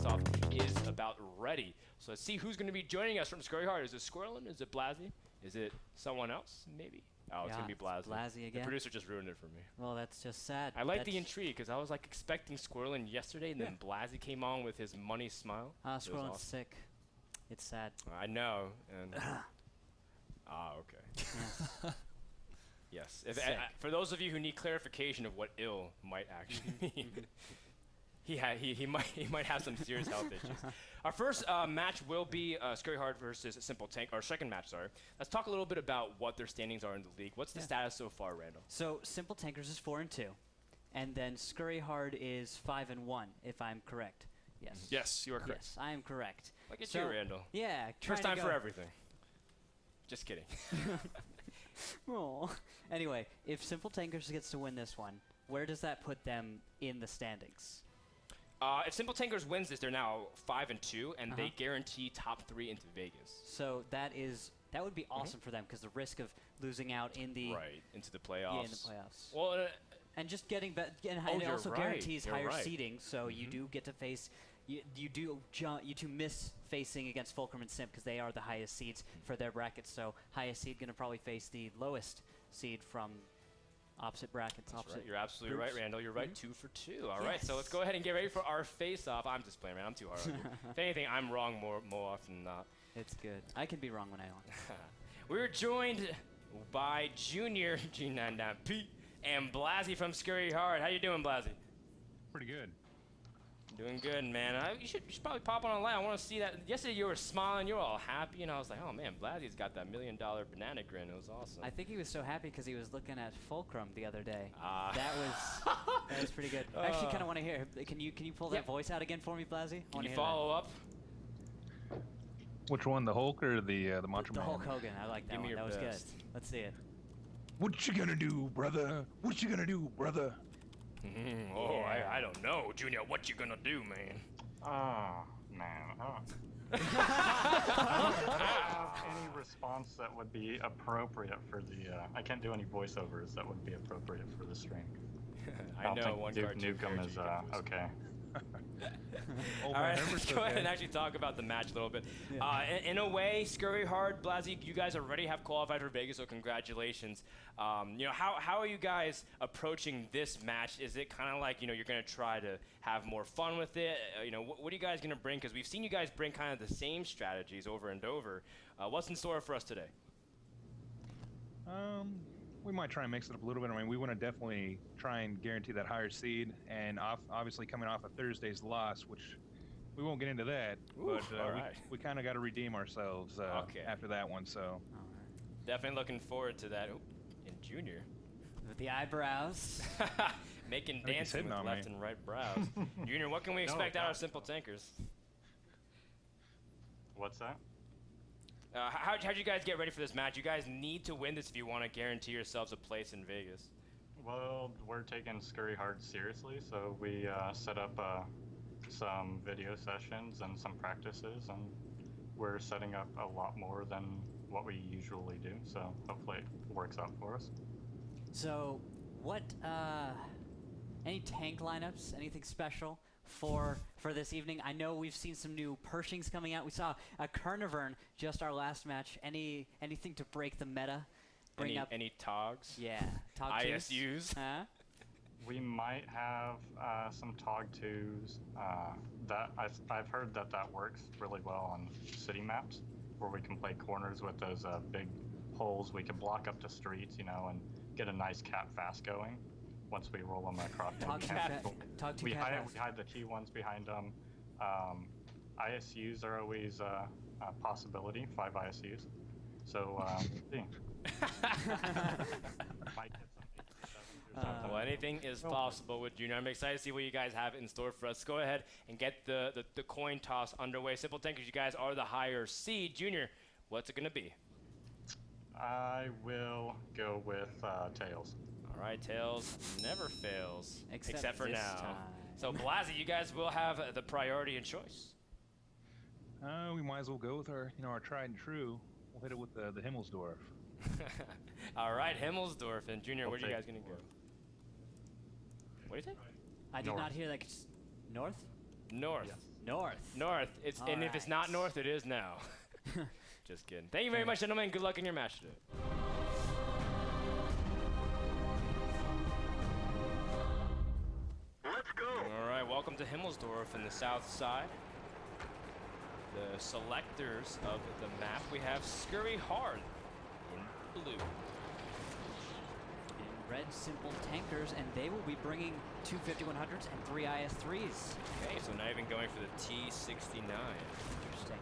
face-off is about ready. So let's see who's going to be joining us from Scurry Hard. Is it Squirrelin? Is it Blasey? Is it someone else? Maybe. Oh, it's going to be Blasey. Blasey again. The producer just ruined it for me. Well, that's just sad. I like the intrigue because I was like expecting Squirrelin yesterday, and then Blasey came on with his money smile. Squirrelin's sick. It's sad. I know. And okay. Yes. Yes. For those of you who need clarification of what ill might actually mean, he might have some serious health issues. Our first match will be Scurry Hard versus Simple Tank. Our second match, sorry. Let's talk a little bit about what their standings are in the league. What's the status so far, Randall? So Simple Tankers is 4-2, and then Scurry Hard is 5-1, if I'm correct. Yes. Yes, you are correct. Yes, I am correct. Look at you, Randall. Yeah. First time for everything. Just kidding. Oh. Anyway, if Simple Tankers gets to win this one, where does that put them in the standings? If Simple Tankers wins this, they're now 5-2, and they guarantee top 3 into Vegas. So that would be awesome for them because the risk of losing out in the into the playoffs. Yeah, in the playoffs. Well, and just getting and it also guarantees higher seeding, so you do get to face. You do miss facing against Fulcrum and Simp because they are the highest seeds for their brackets. So highest seed going to probably face the lowest seed from opposite brackets. That's right. You're absolutely right, Randall. You're right. 2 for 2. All right. So let's go ahead and get ready for our face-off. I'm just playing, man. I'm too hard on you. If anything, I'm wrong more often than not. It's good. I can be wrong when I want. We're joined by Junior G99P and Blasey from Scurry Hard. How you doing, Blasey? Pretty good. Doing good, man. You should probably pop on a line. I want to see that. Yesterday you were smiling, you were all happy, and I was like, oh man, Blasey's got that $1 million banana grin. It was awesome. I think he was so happy because he was looking at Fulcrum the other day. That was pretty good. I actually kind of want to hear. Can you pull that voice out again for me, Blasey? Can you follow up? Which one, the Hulk or the Macho Man? The Hulk Hogan. I like that one. That was good. Let's see it. What you gonna do, brother? What you gonna do, brother? I don't know, Junior. What you gonna do, man? Oh, man. I don't have any response that would be appropriate for the. I can't do any voiceovers that would be appropriate for the stream. I know one Duke Nukem is okay. All right, let's go ahead and actually talk about the match a little bit. In a way, Scurry Hard, Blasey, you guys already have qualified for Vegas, so congratulations. How are you guys approaching this match? Is it kind of like, you're going to try to have more fun with it? What are you guys going to bring? Because we've seen you guys bring kind of the same strategies over and over. What's in store for us today? We might try and mix it up a little bit. I mean, we want to definitely try and guarantee that higher seed, and obviously coming off of Thursday's loss, which we won't get into that, but we kind of got to redeem ourselves after that one. So definitely looking forward to that. And Junior, with the eyebrows, making dancing with left and right brows. Junior, what can we expect out of Simple Tankers? What's that? How'd you guys get ready for this match? You guys need to win this if you want to guarantee yourselves a place in Vegas. Well, we're taking Scurry Hard seriously, so we set up some video sessions and some practices, and we're setting up a lot more than what we usually do, so hopefully it works out for us. So, what, any tank lineups, anything special for this evening? I know we've seen some new Pershings coming out. We saw a Carnivern just our last match. Anything to break the meta? Any TOGs? Yeah, TOG ISUs? Huh? We might have some TOG 2s. I've heard that works really well on city maps, where we can play corners with those big holes. We can block up the streets, and get a nice cap fast going. Once we roll them across, we hide the T1s behind them. ISUs are always a possibility, 5 ISUs. So, see. Well, anything is possible with Junior. I'm excited to see what you guys have in store for us. Let's go ahead and get the coin toss underway. Simple Tankers, you guys are the higher seed. Junior, what's it going to be? I will go with Tails. All right, Tails never fails, except for now. Time. So, Blasey, you guys will have the priority and choice. We might as well go with our tried and true. We'll hit it with the Himmelsdorf. All right, Himmelsdorf. And Junior, where are you guys going to go? What do you think? I did not hear that. North? North. Yes. North. North. And if it's not north, it is now. Just kidding. Thank you very much, gentlemen. Good luck in your match today. Let's go. All right, welcome to Himmelsdorf in the south side. The selectors of the map, we have Scurry Hard in blue. Red Simple Tankers, and they will be bringing 2 5100s and 3 IS-3s. Okay, so not even going for the T69. Interesting.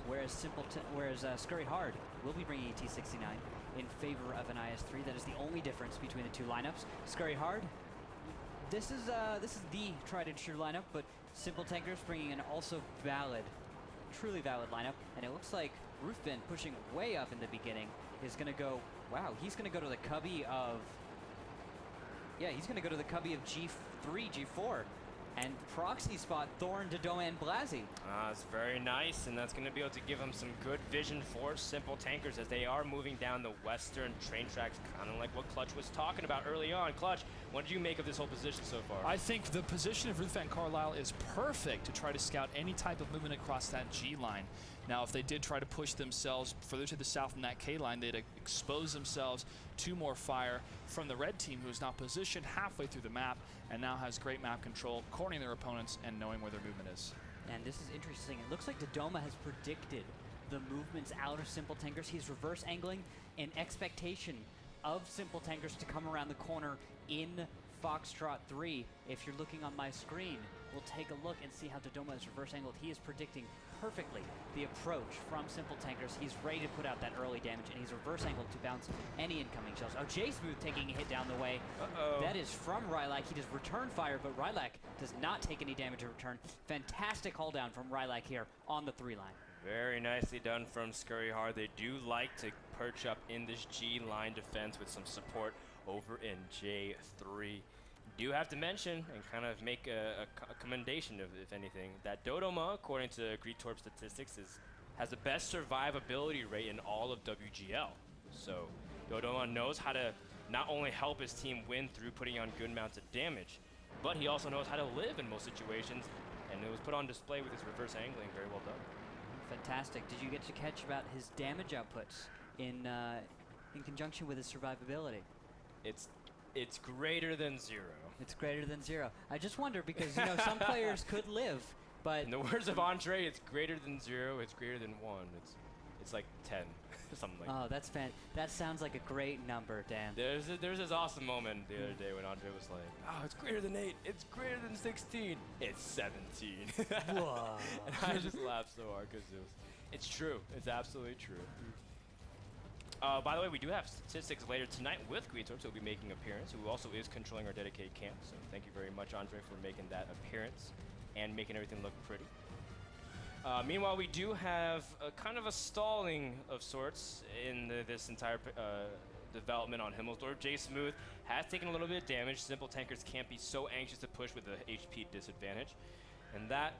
Whereas Scurry Hard will be bringing a T69 in favor of an IS-3. That is the only difference between the two lineups. Scurry Hard, this is the tried and true lineup, but Simple Tankers bringing an also valid, truly valid lineup. And it looks like Ruthven pushing way up in the beginning is going to go. Wow, he's going to go to the cubby of. Yeah, he's going to go to the cubby of G3, G4, and proxy spot Thorn, Dodoma, and Blasi. It's very nice, and that's going to be able to give him some good vision for Simple Tankers as they are moving down the western train tracks, kind of like what Clutch was talking about early on. Clutch, what did you make of this whole position so far? I think the position of Ruthven Carlisle is perfect to try to scout any type of movement across that G line. Now, if they did try to push themselves further to the south in that K line, they'd expose themselves to more fire from the red team, who is now positioned halfway through the map and now has great map control, cornering their opponents and knowing where their movement is. And this is interesting. It looks like Dodoma has predicted the movements out of Simple Tankers. He's reverse angling in expectation of Simple Tankers to come around the corner in Foxtrot 3. If you're looking on my screen, we'll take a look and see how Dodoma is reverse angled. He is predicting perfectly the approach from Simple Tankers. He's ready to put out that early damage, and he's reverse angled to bounce any incoming shells. Oh, J-Smooth taking a hit down the way. That is from Rylak. He does return fire, but Rylak does not take any damage in return. Fantastic hold down from Rylak here on the 3 line. Very nicely done from Scurry Hard. They do like to perch up in this G line defense with some support over in J3. Do have to mention and kind of make a commendation, if anything, that Dodoma, according to Greetorp statistics, has the best survivability rate in all of WGL. So Dodoma knows how to not only help his team win through putting on good amounts of damage, but he also knows how to live in most situations, and it was put on display with his reverse angling. Very well done. Fantastic. Did you get to catch about his damage outputs in conjunction with his survivability? It's greater than 0. It's greater than 0. I just wonder because, you know, some players could live, but... In the words of Andre, it's greater than 0, it's greater than 1. It's like 10, something like that. Oh, that sounds like a great number, Dan. There's this awesome moment the other day when Andre was like, oh, it's greater than 8, it's greater than 16, it's 17. Whoa. And I just laughed so hard because it's true. It's absolutely true. By the way, we do have statistics later tonight with Greetorp, so he'll be making an appearance, who also is controlling our dedicated camp. So thank you very much, Andre, for making that appearance and making everything look pretty. Meanwhile, we do have kind of a stalling of sorts in this entire development on Himmelsdorf. J-Smooth has taken a little bit of damage. Simple Tankers can't be so anxious to push with the HP disadvantage. And that,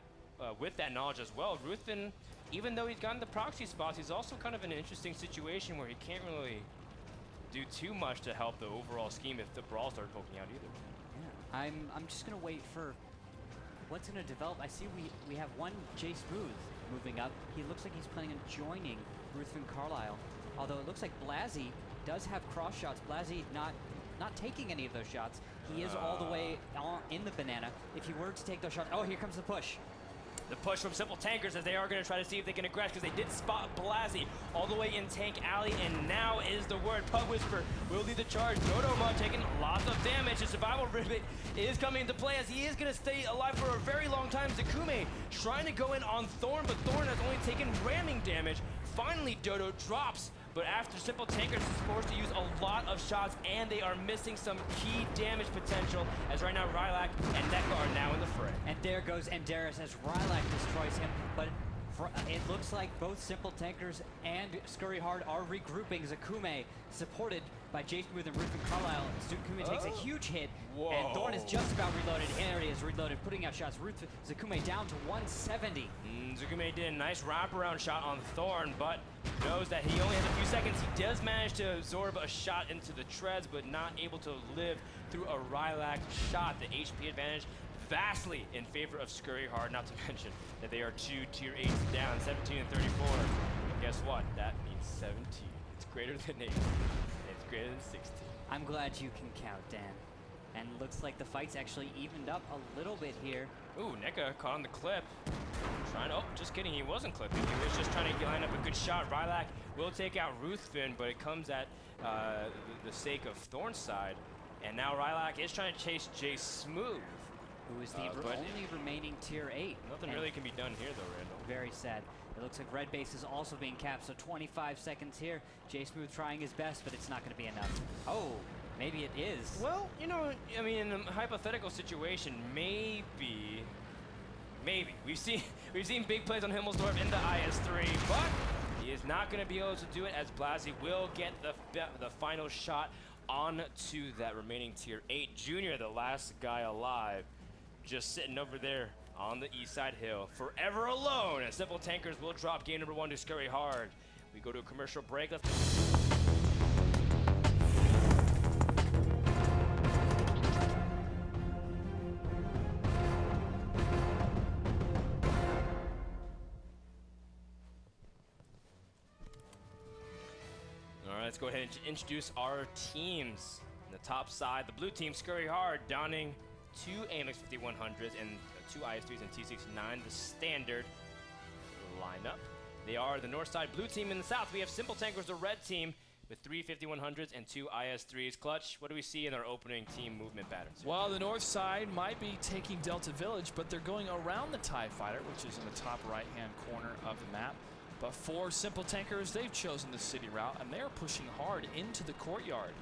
with that knowledge as well, Ruthven, even though he's gotten the proxy spots, he's also kind of in an interesting situation where he can't really do too much to help the overall scheme if the brawl starts poking out either. Yeah, I'm just gonna wait for what's gonna develop. I see we have one J-Smooth moving up. He looks like he's planning on joining Ruthven Carlisle. Although it looks like Blasi does have cross shots. Blasi not taking any of those shots. He is all the way in the banana. If he were to take those shots, oh, here comes the push. The push from Simple Tankers as they are going to try to see if they can aggress, because they did spot Blasi all the way in Tank Alley, and now is the word. Pug Whisper will lead the charge. Dodoma taking lots of damage. The survival ribbit is coming into play as he is going to stay alive for a very long time. Zakume trying to go in on Thorn, but Thorn has only taken ramming damage. Finally, Dodo drops, but after Simple Tankers is forced to use a lot of shots, and they are missing some key damage potential, as right now Rylak and Nekla are now in the fray. And there goes Enderis as Rylak destroys him, but it looks like both Simple Tankers and Scurry Hard are regrouping. Zakume, supported by J-Smooth and Ruthven Carlisle. Zakume takes a huge hit, and Thorn is just about reloaded. Here he is reloaded, putting out shots. Zakume down to 170. Zakume did a nice wraparound shot on Thorn, but knows that he only has a few seconds. He does manage to absorb a shot into the treads, but not able to live through a Rylak shot. The HP advantage vastly in favor of Scurry Hard, not to mention that they are 2 tier 8s down, 17 and 34. And guess what? That means 17. It's greater than 8. It's greater than 16. I'm glad you can count, Dan. And looks like the fight's actually evened up a little bit here. Ooh, NECA caught on the clip. Oh, just kidding, he wasn't clipping. He was just trying to line up a good shot. Rylac will take out Ruthven, but it comes at the sake of Thorn's side. And now Rylac is trying to chase Jay Smooth. Who is the only remaining tier 8. Nothing really can be done here, though, Randall. Very sad. It looks like red base is also being capped, so 25 seconds here. Jay Smooth trying his best, but it's not going to be enough. Oh, maybe it is. Well, you know, I mean, in a hypothetical situation, maybe. We've seen big plays on Himmelsdorf in the IS3, but he is not going to be able to do it as Blasi will get the final shot onto that remaining tier 8. Junior, the last guy alive, just sitting over there on the east side hill, forever alone. And Simple Tankers will drop game number 1 to Scurry Hard. We go to a commercial break. Let's go ahead and introduce our teams. On the top side, the blue team, Scurry Hard, donning 2 AMX 5100s and 2 IS3s and T69, the standard lineup. They are the north side blue team. In the south, we have Simple Tankers, the red team, with 3 5100s and 2 IS3s. Clutch, what do we see in our opening team movement patterns? Well, the north side might be taking Delta Village, but they're going around the TIE Fighter, which is in the top right-hand corner of the map. But for Simple Tankers, they've chosen the city route, and they're pushing hard into the courtyard.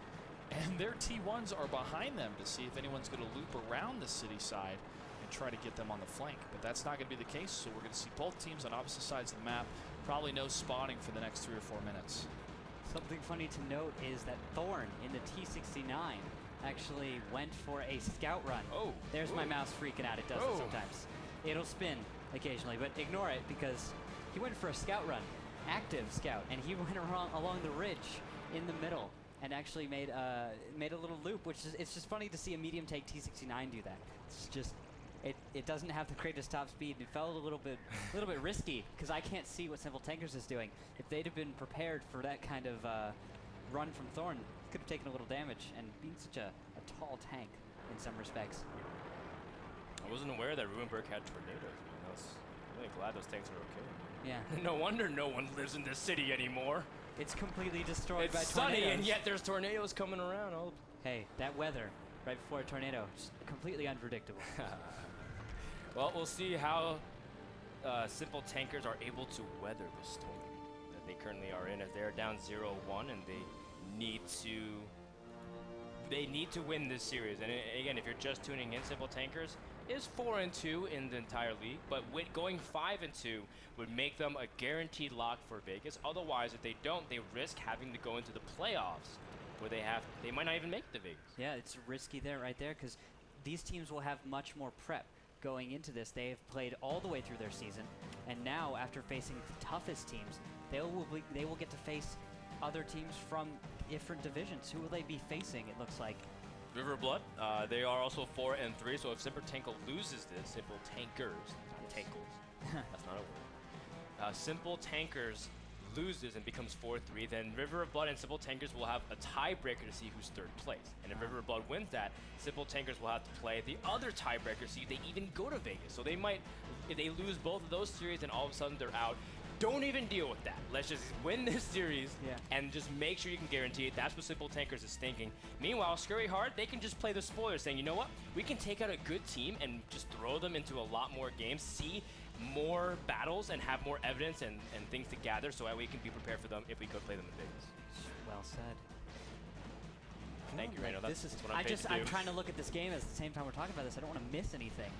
And their T1s are behind them to see if anyone's going to loop around the city side and try to get them on the flank. But that's not going to be the case, so we're going to see both teams on opposite sides of the map. Probably no spawning for the next 3 or 4 minutes. Something funny to note is that Thorn in the T69 actually went for a scout run. Oh, there's my mouse freaking out. It does it sometimes. It'll spin occasionally, but ignore it because he went for a scout run, active scout, and he went along the ridge in the middle and actually made a little loop, which is, it's just funny to see a medium tank T69 do that. It's just, it doesn't have the greatest top speed. It felt a little bit risky because I can't see what Simple Tankers is doing. If they'd have been prepared for that kind of run from Thorn, it could have taken a little damage. And being such a tall tank in some respects. I wasn't aware that Ruinberg had tornadoes. I was really glad those tanks are okay. Yeah. No wonder no one lives in this city anymore. It's completely destroyed by tornadoes. It's sunny, and yet there's tornadoes coming around. Oh. Hey, that weather right before a tornado, just completely unpredictable. Well, we'll see how Simple Tankers are able to weather the storm that they currently are in, as they're down 0-1, and they need to win this series. And again, if you're just tuning in, Simple Tankers is 4-2 in the entire league, but going 5-2 would make them a guaranteed lock for Vegas. Otherwise, if they don't, they risk having to go into the playoffs, where they might not even make the Vegas. Yeah, it's risky right there, because these teams will have much more prep going into this. They have played all the way through their season, and now after facing the toughest teams, they will get to face other teams from different divisions. Who will they be facing, it looks like? River Blood, they are also 4-3, so if Simple Tankle loses this, Simple Tankers, not Tankles, that's not a word. Simple Tankers loses and becomes 4-3, then River of Blood and Simple Tankers will have a tiebreaker to see who's third place. And if River of Blood wins that, Simple Tankers will have to play the other tiebreaker to see if they even go to Vegas. So they might, if they lose both of those series, then all of a sudden they're out. Don't even deal with that. Let's just win this series and just make sure you can guarantee it. That's what Simple Tankers is thinking. Meanwhile, Scurry Hard, they can just play the spoiler, saying, you know what? We can take out a good team and just throw them into a lot more games, see more battles, and have more evidence and things to gather so that we can be prepared for them if we could play them in Vegas. Well said. Thank you, Reno. That's what I'm trying to look at this game at the same time we're talking about this. I don't want to miss anything.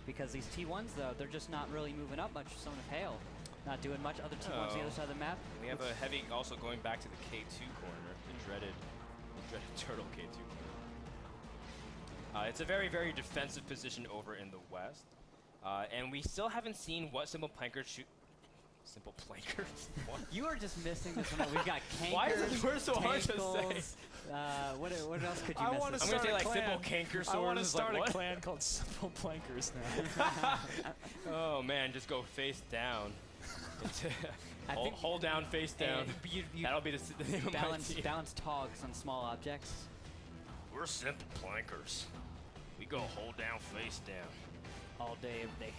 Because these T1s, though, they're just not really moving up much. Some of Hail. Not doing much. Other T1s on the other side of the map. We have a heavy also going back to the K2 corner, the dreaded turtle K2 corner. It's a very, very defensive position over in the west. And we still haven't seen what Simple Plankers shoot. Simple Plankers? You are just missing this one. We've got Cankers, Why is it so hard to say? What else could you I mess want with? to I'm going to say like clan. Simple Canker Swords. I want to start like, a clan called Simple Plankers now. Oh man, just go face down. Hold down, face down. You That'll be the name of my team. balance togs on small objects. We're Simple Plankers. We go hold down, face down. All day, every day.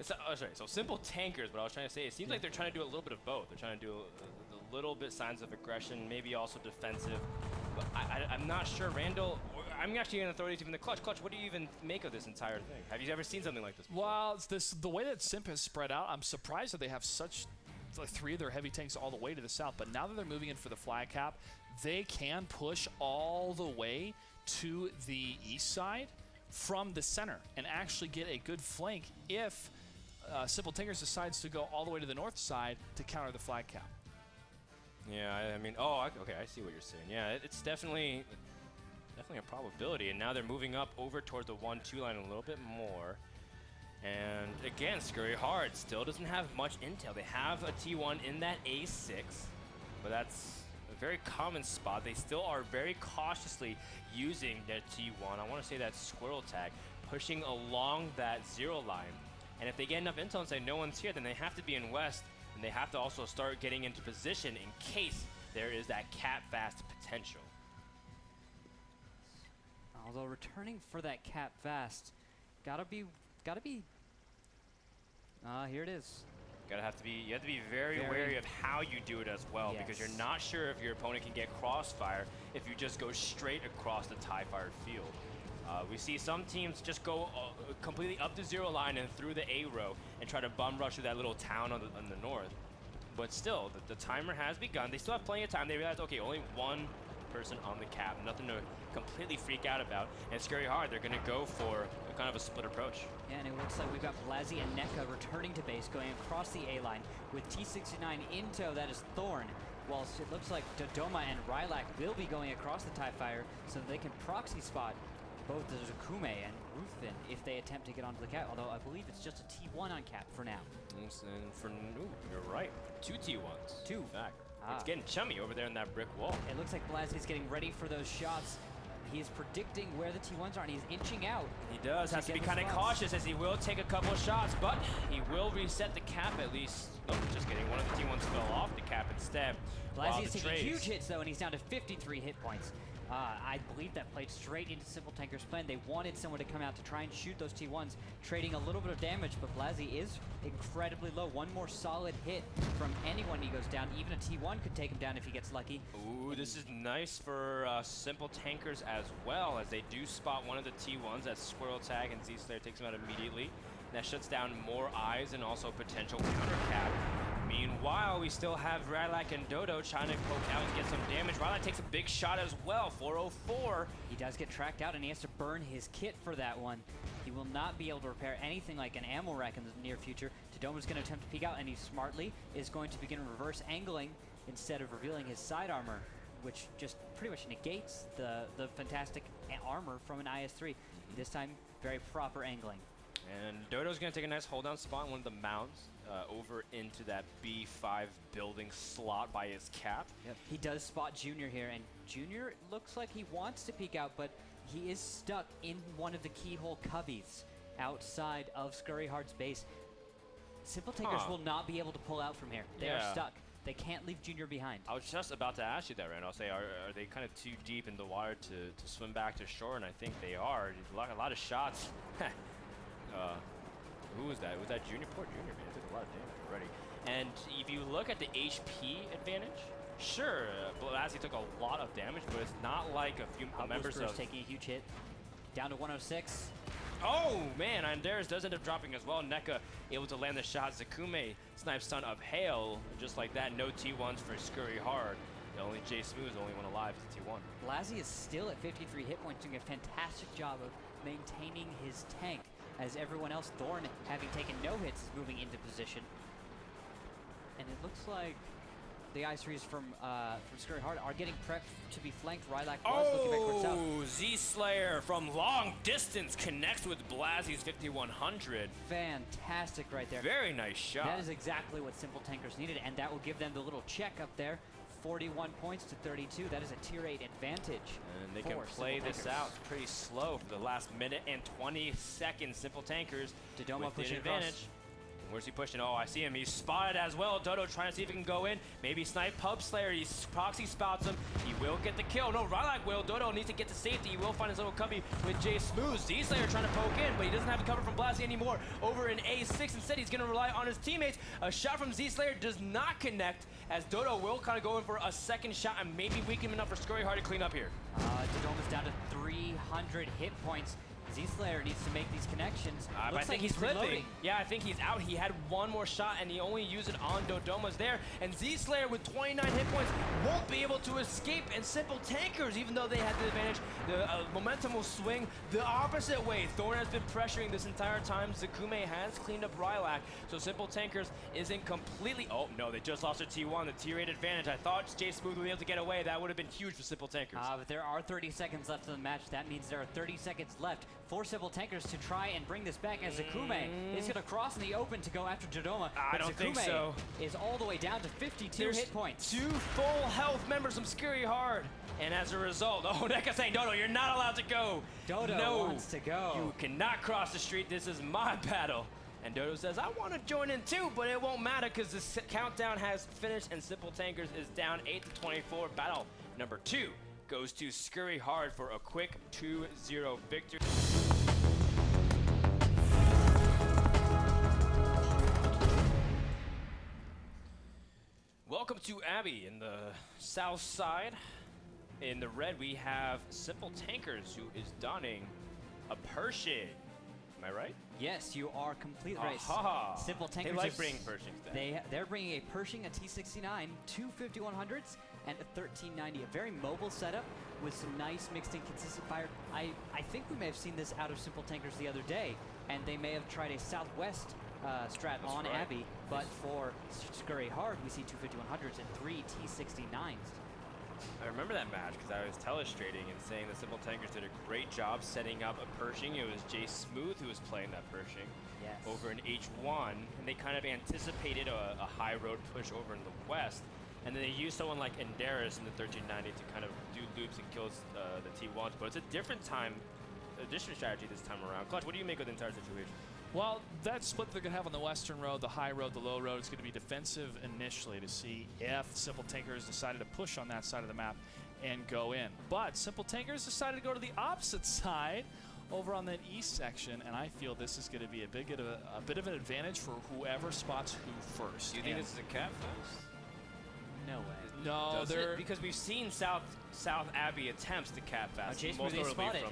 Sorry, so Simple Tankers, but I was trying to say, it seems like they're trying to do a little bit of both. They're trying to do a little bit signs of aggression, maybe also defensive. But I'm not sure, Randall. I'm actually going to throw it even the Clutch. Clutch, what do you even make of this entire thing? Have you ever seen something like this before? Well, it's the way that Simp has spread out, I'm surprised that they have such, like 3 of their heavy tanks all the way to the south. But now that they're moving in for the flag cap, they can push all the way to the east side from the center and actually get a good flank if Simple Tankers decides to go all the way to the north side to counter the flag cap. Yeah, I mean, okay, I see what you're saying. Yeah, it's definitely a probability. And now they're moving up over towards the 1-2 line a little bit more. And again, Scurry Hard still doesn't have much intel. They have a T1 in that A6, but that's a very common spot. They still are very cautiously using their T1. I want to say that squirrel tag, pushing along that 0 line. And if they get enough intel and say no one's here, then they have to be in west, and they have to also start getting into position in case there is that cap fast potential. Although returning for that cap fast, gotta be. Here it is. You have to be very wary of how you do it as well, because you're not sure if your opponent can get crossfire if you just go straight across the TIE-fired field. We see some teams just go completely up the 0 line and through the A row and try to bum rush through that little town on the north. But still, the timer has begun. They still have plenty of time. They realize, okay, only one person on the cap, nothing to completely freak out about. And Scurry Hard, they're going to go for a kind of a split approach. Yeah, and it looks like we've got Blasi and NECA returning to base, going across the A line with T69 in tow. That is Thorn. Whilst it looks like Dodoma and Rylak will be going across the TIE Fighter so that they can proxy spot both the Zukume and Ruthven if they attempt to get onto the cap, although I believe it's just a T1 on cap for now. And you're right. 2 T1s. 2. In fact. It's getting chummy over there in that brick wall. It looks like Blasi's getting ready for those shots. He's predicting where the T1s are, and he's inching out. He does. Has to be kind of cautious as he will take a couple of shots, but he will reset the cap at least. Oh, just kidding. One of the T1s fell off the cap instead. Blasi is taking huge hits, though, and he's down to 53 hit points. I believe that played straight into Simple Tanker's plan. They wanted someone to come out to try and shoot those T1s, trading a little bit of damage, but Blasi is incredibly low. One more solid hit from anyone he goes down. Even a T1 could take him down if he gets lucky. Ooh, this is nice for Simple Tankers as well, as they do spot one of the T1s. That Squirrel Tag, and Z-Slayer takes him out immediately. That shuts down more eyes and also potential counter cap. Meanwhile, we still have Rylak and Dodo trying to poke out and get some damage. Rylak takes a big shot as well, 404. He does get tracked out, and he has to burn his kit for that one. He will not be able to repair anything like an ammo rack in the near future. Dodoma's going to attempt to peek out, and he smartly is going to begin reverse angling instead of revealing his side armor, which just pretty much negates the fantastic armor from an IS-3. This time, very proper angling. And Dodo's going to take a nice hold-down spot on one of the mounts over into that B5 building slot by his cap. Yep. He does spot Junior here, and Junior looks like he wants to peek out, but he is stuck in one of the keyhole cubbies outside of Scurry Hard's base. Simple Tankers will not be able to pull out from here. They are stuck. They can't leave Junior behind. I was just about to ask you that, Rand. I'll say, are they kind of too deep in the water to swim back to shore? And I think they are. A lot of shots. Who was that? Was that Junior? Poor Junior, man. Took a lot of damage already. And if you look at the HP advantage, sure, Blasi took a lot of damage, but it's not like a few members of... taking a huge hit. Down to 106. Oh, man, Andres does end up dropping as well. NECA able to land the shot. Zakume snipes Son of Hail. Just like that, no T1s for Scurry Hard. Only Jay Smooth is the only one alive as a T1. Blasi is still at 53 hit points, doing a fantastic job of maintaining his tank, as everyone else, Thorn, having taken no hits, is moving into position. And it looks like the IS-3s from Scurry Hard are getting prepped to be flanked. Rylak was looking back towards south. Z-Slayer from long distance connects with Blasi's 5100. Fantastic right there. Very nice shot. That is exactly what Simple Tankers needed, and that will give them the little check up there 41 points to 32. That is a tier 8 advantage. And they can play this out pretty slow for the last minute and 20 seconds. Simple Tankers Dodoma pushing advantage. Across. Where's he pushing? Oh, I see him. He's spotted as well. Dodo trying to see if he can go in. Maybe snipe Pub Slayer. He proxy spouts him. He will get the kill. No, Rylac will. Dodo needs to get to safety. He will find his little cubby with Jay Smooth. Z-Slayer trying to poke in, but he doesn't have the cover from Blasey anymore. Over in A6 instead, he's going to rely on his teammates. A shot from Z-Slayer does not connect, as Dodo will kind of go in for a second shot and maybe weaken him enough for Scurry Hard to clean up here. Dodoma's down to 300 hit points. Z-Slayer needs to make these connections. Looks I think he's reloading. Yeah, I think he's out. He had one more shot, and he only used it on Dodoma's there. And Z-Slayer with 29 hit points won't be able to escape. And Simple Tankers, even though they had the advantage, the momentum will swing the opposite way. Thorn has been pressuring this entire time. Zakume has cleaned up Rylac. So Simple Tankers isn't completely... Oh, no, they just lost their T1, the tier 8 advantage. I thought Jay Smooth would be able to get away. That would have been huge for Simple Tankers. But there are 30 seconds left in the match. That means there are 30 seconds left for Simple Tankers to try and bring this back, as Zakume is going to cross in the open to go after Dodoma. I don't think so. Is all the way down to 52 hit points. 2 full health members from Scurry Hard. And as a result, NECA saying, Dodo, you're not allowed to go. Dodo wants to go. You cannot cross the street. This is my battle. And Dodo says, I want to join in too, but it won't matter because the countdown has finished and Simple Tankers is down 8-24. Battle number 2 goes to Scurry Hard for a quick 2-0 victory. Welcome to Abbey in the south side. In the red, we have Simple Tankers, who is donning a Pershing. Am I right? Yes, you are completely right. Simple Tankers. They like bringing Pershings then. They're bringing a Pershing, a T69, 2 5100s, and a 1390. A very mobile setup with some nice mixed in consistent fire. I think we may have seen this out of Simple Tankers the other day, and they may have tried a southwest strat on Abbey, but for Scurry Hard, we see 2 5100s and 3 T69s. I remember that match because I was telestrating and saying that Simple Tankers did a great job setting up a Pershing. It was Jay Smooth who was playing that Pershing over in H1, and they kind of anticipated a high road push over in the west, and then they used someone like Enderis in the 1390 to kind of do loops and kill the T1s, but it's a different strategy this time around. Clutch, what do you make of the entire situation? Well, that split they're going to have on the western road, the high road, the low road, is going to be defensive initially to see if Simple Tankers decided to push on that side of the map and go in. But Simple Tankers decided to go to the opposite side over on that east section, and I feel this is going to be a bit of an advantage for whoever spots who first. Do you think this is a cap fest? No way. No, because we've seen South Abbey attempts to cap fast. Jay Smooth spotted.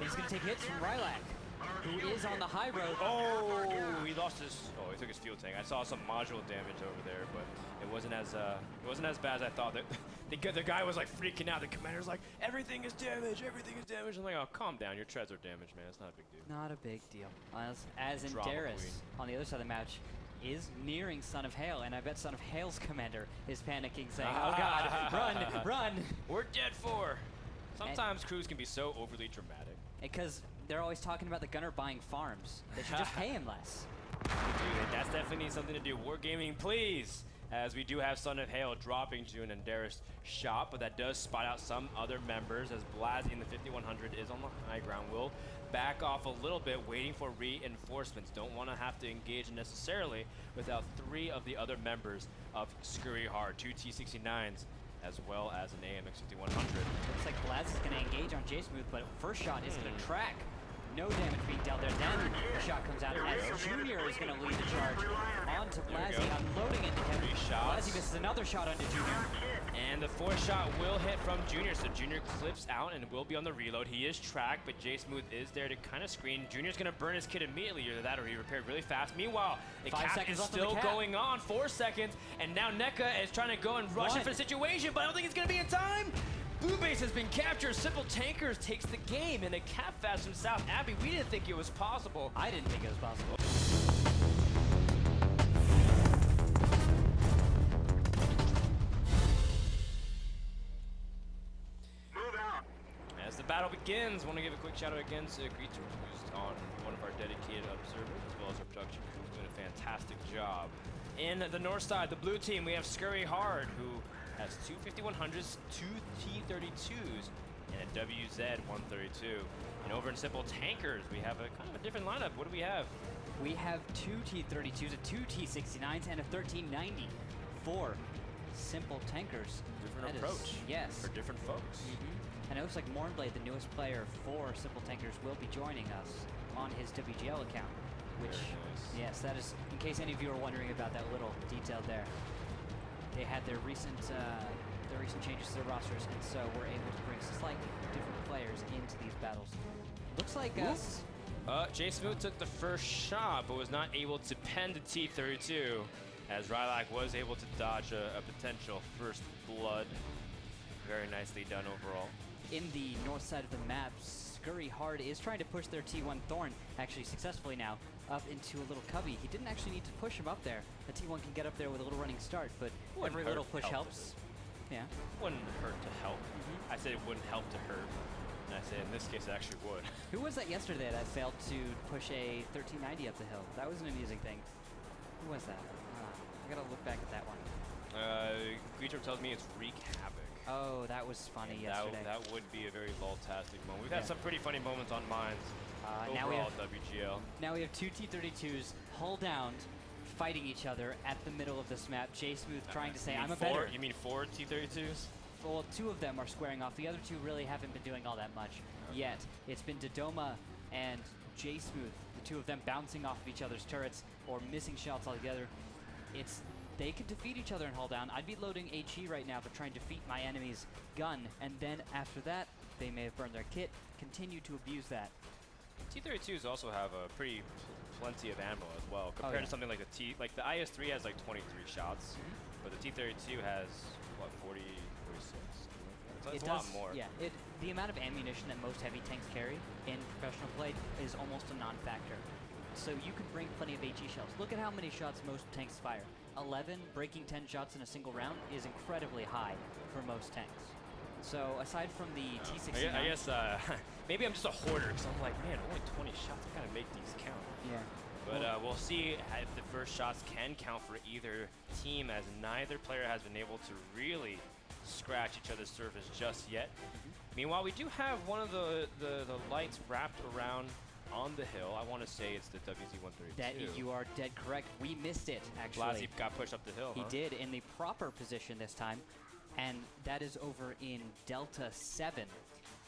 He's going to take hits from Rylac, who is on the high road. Oh, he lost his. Oh, he took his fuel tank. I saw some module damage over there, but it wasn't as bad as I thought. The guy was like freaking out. The commander's like, everything is damaged. Everything is damaged. I'm like, oh, calm down. Your treads are damaged, man. It's not a big deal. Not a big deal. As Enderis on the other side of the match is nearing Son of Hail, and I bet Son of Hail's commander is panicking, saying, "Oh God, run, run! We're dead for." Sometimes crews can be so overly dramatic. Because they're always talking about the gunner buying farms. They should just pay him less. Dude, that's definitely needs something to do. Wargaming, please. As we do have Son of Hail dropping to an Enderis shot, but that does spot out some other members as Blasey in the 5100 is on the high ground. Will back off a little bit, waiting for reinforcements. Don't want to have to engage necessarily without 3 of the other members of Scurry Hard, 2 T69s, as well as an AMX 5100. Looks like Blasey's going to engage on Jay Smooth, but first shot is going to track. No damage being dealt there. Then the shot comes out as Junior is going to lead the charge onto Blasey, unloading into him. 3 shots. Blasey misses another shot onto Junior. And the 4th shot will hit from Junior, so Junior clips out and will be on the reload. He is tracked, but Jay Smooth is there to kind of screen. Junior's going to burn his kit immediately, either that or he repaired really fast. Meanwhile, the cap is still going on, 4 seconds, and now NECA is trying to go and rush in for the situation, but I don't think it's going to be in time. Blue base has been captured. Simple Tankers takes the game in a cap fast from South Abbey. We didn't think it was possible. I didn't think it was possible. Move out. As the battle begins, I want to give a quick shout out again to Greeter, who's on one of our dedicated observers, as well as our production crew, doing a fantastic job. In the north side, the blue team, we have Scurry Hard, who has two 5100s, two T32s, and a WZ132. And over in Simple Tankers, we have a kind of a different lineup. What do we have? We have two T32s, a two T69s, and a 1390 for Simple Tankers. Different approach. Yes. For different folks. And it looks like Mornblade, the newest player for Simple Tankers, will be joining us on his WGL account. Which, yes, that is, in case any of you are wondering about that little detail there. They had their recent changes to their rosters, and so we're able to bring slightly different players into these battles. Looks like us. Jay Smooth took the first shot, but was not able to pen the T32, as Rylak was able to dodge a potential first blood. Very nicely done overall. In the north side of the map, Scurry Hard is trying to push their T1 Thorn, actually successfully now, up into a little cubby. He didn't actually need to push him up there. The T1 can get up there with a little running start, but every little push helps. Yeah. Wouldn't hurt to help. I said it wouldn't help to hurt. And I said in this case it actually would. Who was that yesterday that failed to push a 1390 up the hill? That was an amusing thing. Who was that? I gotta look back at that one. Creature tells me it's Wreak Havoc. Oh, that was funny yesterday. That would be a very lol-tastic moment. We've had some pretty funny moments on mines. Overall, WGL. Now we have two T32s hull down, fighting each other at the middle of this map. Jay Smooth trying to say, I'm a better. You mean four T32s? Well, two of them are squaring off. The other two really haven't been doing all that much yet. It's been Dodoma and Jay Smooth, the two of them bouncing off of each other's turrets or missing shots altogether. They could defeat each other and hull down. I'd be loading HE right now to try and defeat my enemy's gun, and then after that, they may have burned their kit, continue to abuse that. T32s also have a plenty of ammo as well, compared to something like the the IS-3 has like 23 shots, but the T32 has, what, 40, 46? It's a lot more. Yeah, the amount of ammunition that most heavy tanks carry in professional play is almost a non-factor. So you could bring plenty of HE shells. Look at how many shots most tanks fire. 11, breaking 10 shots in a single round is incredibly high for most tanks. So aside from the T69... I guess maybe I'm just a hoarder, because I'm like, man, only 20 shots, I gotta make these count. Yeah. But we'll see if the first shots can count for either team, as neither player has been able to really scratch each other's surface just yet. Meanwhile, we do have one of the lights wrapped around on the hill. I want to say it's the WZ132. That you are dead correct. We missed it, actually. Blasi got pushed up the hill, He did, in the proper position this time. And that is over in Delta 7.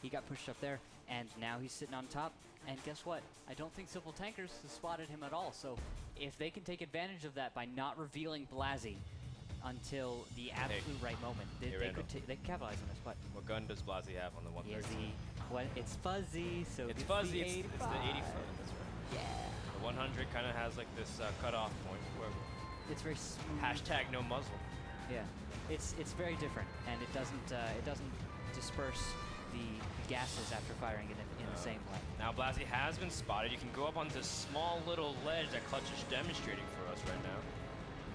He got pushed up there, and now he's sitting on top. And guess what? I don't think Simple Tankers has spotted him at all. So if they can take advantage of that by not revealing Blasi until the absolute right moment, they could capitalize on this. What gun does Blasi have on the 130? It's fuzzy, so it's fuzzy. It's the 85. That's right. Yeah. The 100 kind of has like this cutoff point where it's very smooth. Hashtag no muzzle. Yeah, it's very different, and it doesn't disperse the gases after firing it in the same way. Now Blasi has been spotted. You can go up on this small little ledge that Clutch is demonstrating for us right now.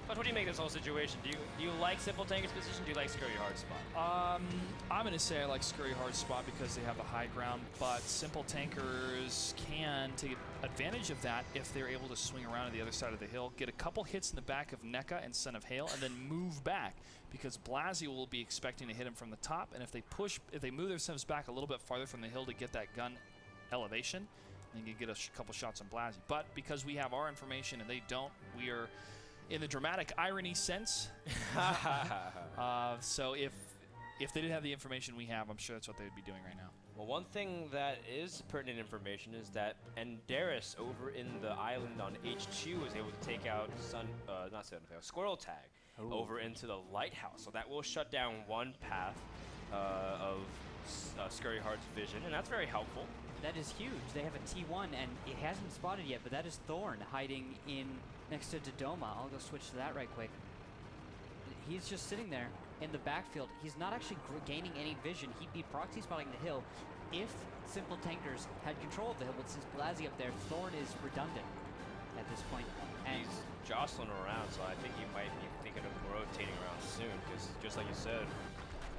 But what do you make of this whole situation? Do you like Simple Tankers' position? Do you like Scurry Hard's spot? I'm going to say I like Scurry Hard's spot because they have the high ground, but Simple Tankers can take advantage of that if they're able to swing around to the other side of the hill, get a couple hits in the back of NECA and Son of Hail, and then move back, because Blasi will be expecting to hit him from the top, and if they move themselves back a little bit farther from the hill to get that gun elevation, then you can get a couple shots on Blasi. But because we have our information and they don't, we are in the dramatic irony sense. So if they didn't have the information we have, I'm sure that's what they would be doing right now. Well, one thing that is pertinent information is that Enderis over in the island on H2 was able to take out Squirrel Tag over into the lighthouse. So that will shut down one path of Scurry Hard's vision, and that's very helpful. That is huge. They have a T1, and it hasn't spotted yet, but that is Thorn hiding in next to Dodoma. I'll go switch to that right quick. He's just sitting there in the backfield. He's not actually gaining any vision. He'd be proxy spotting the hill if Simple Tankers had control of the hill, but since Blasi up there, Thorn is redundant at this point. And he's jostling around, so I think he might be thinking of rotating around soon, because just like you said,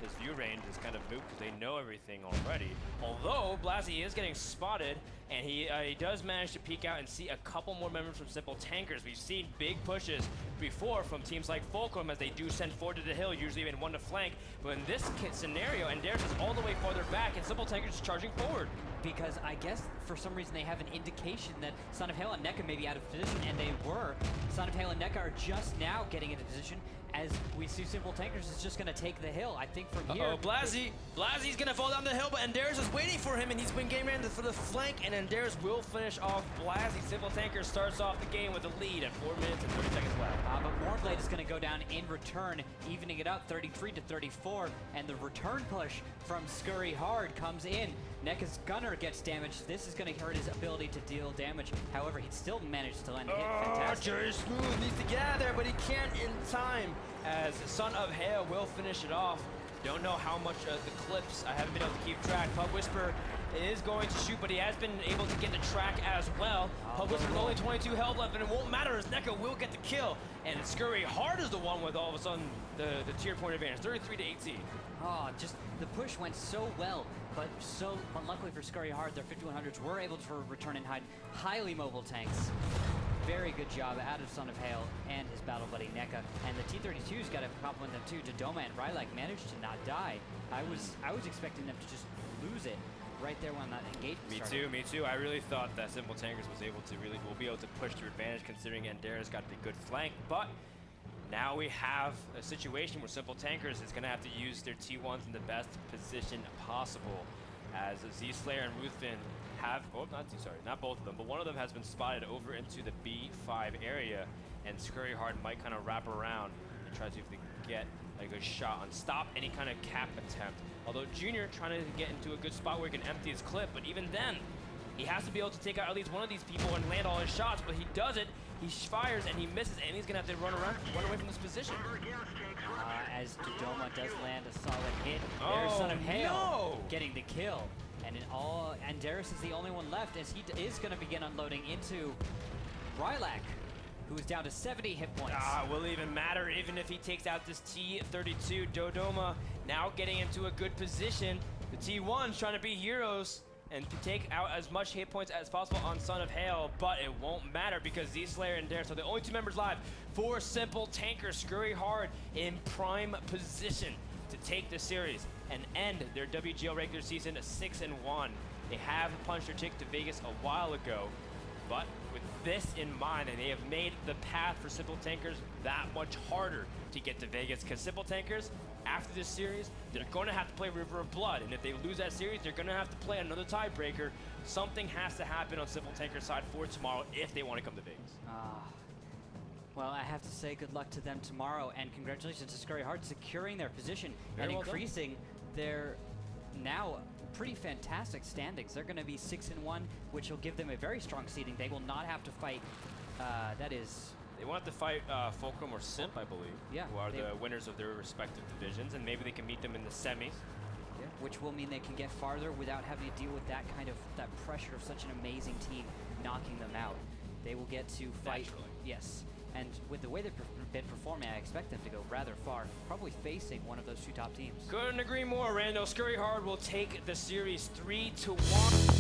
his view range is kind of moot because they know everything already. Although Blasi is getting spotted, and he does manage to peek out and see a couple more members from Simple Tankers. We've seen big pushes before from teams like Fulcrum as they do send forward to the hill, usually even one to flank. But in this scenario, Anders is all the way farther back, and Simple Tankers is charging forward. Because I guess for some reason they have an indication that Son of Hail and NECA may be out of position, and they were. Son of Hail and NECA are just now getting into position as we see Simple Tankers is just going to take the hill. I think from here... Blazzy's going to fall down the hill, but Anders is waiting for him, and he's been game ran for the flank, and Anders will finish off Blazzy. Simple Tankers starts off the game with a lead at 4 minutes and 30 seconds left. But Warblade is going to go down in return, evening it up 33 to 34, and the return push from Scurry Hard comes in. NECA's gunner gets damaged. This is going to hurt his ability to deal damage. However, he still managed to land a hit. Fantastic. Jerry Smooth needs to get out of there, but he can't in time as Son of Hail will finish it off. Don't know how much of the clips, I haven't been able to keep track. Pub Whisper is going to shoot, but he has been able to get the track as well. Pub Whisper with only 22 health left, and it won't matter as NECA will get the kill. And Scurry Hard is the one with all of a sudden the tier point advantage, 33 to 18. Oh, just the push went so well, but unluckily for Scurry Hard, their 5100s were able to return and hide highly mobile tanks. Very good job out of Son of Hail and his battle buddy NECA. And the T-32's got to compliment them too. Dodoma and Rylak managed to not die. I was expecting them to just lose it right there when that engagement started. Me too. I really thought that Simple Tankers will be able to push their advantage considering Anders got the good flank, but now we have a situation where Simple Tankers is going to have to use their T1s in the best position possible as Z-Slayer and Ruthven have, not both of them, but one of them has been spotted over into the B5 area, and Scurry Hard might kind of wrap around and try to see if they can get a good shot on stop any kind of cap attempt. Although Junior trying to get into a good spot where he can empty his clip, but even then, he has to be able to take out at least one of these people and land all his shots, but he does it. He fires and he misses, and he's gonna have to run away from this position. As Dodoma does land a solid hit, there's Son of Hail getting the kill. And Darius is the only one left as he is gonna begin unloading into Rylak, who is down to 70 hit points. Will even matter even if he takes out this T-32. Dodoma now getting into a good position. The T1's trying to be heroes and to take out as much hit points as possible on Son of Hail, but it won't matter because Z-Slayer and Darius are the only two members live for Simple Tankers. Scurry Hard in prime position to take the series and end their WGL regular season 6-1. They have punched their ticket to Vegas a while ago, but with this in mind, and they have made the path for Simple Tankers that much harder to get to Vegas, because Simple Tankers, after this series, they're going to have to play River of Blood, and if they lose that series, they're going to have to play another tiebreaker. Something has to happen on Simple Tankers' side for tomorrow if they want to come to Vegas. Well, I have to say good luck to them tomorrow, and congratulations to Scurry Hard securing their position and increasing their now pretty fantastic standings. They're going to be 6-1, which will give them a very strong seeding. They will not have to fight. They want to fight Fulcrum or Simp, I believe, who are the winners of their respective divisions, and maybe they can meet them in the semis. Yeah, which will mean they can get farther without having to deal with that pressure of such an amazing team knocking them out. They will get to fight. Naturally. Yes. And with the way they've been performing, I expect them to go rather far, probably facing one of those two top teams. Couldn't agree more, Rando. Scurry Hard will take the series 3-1.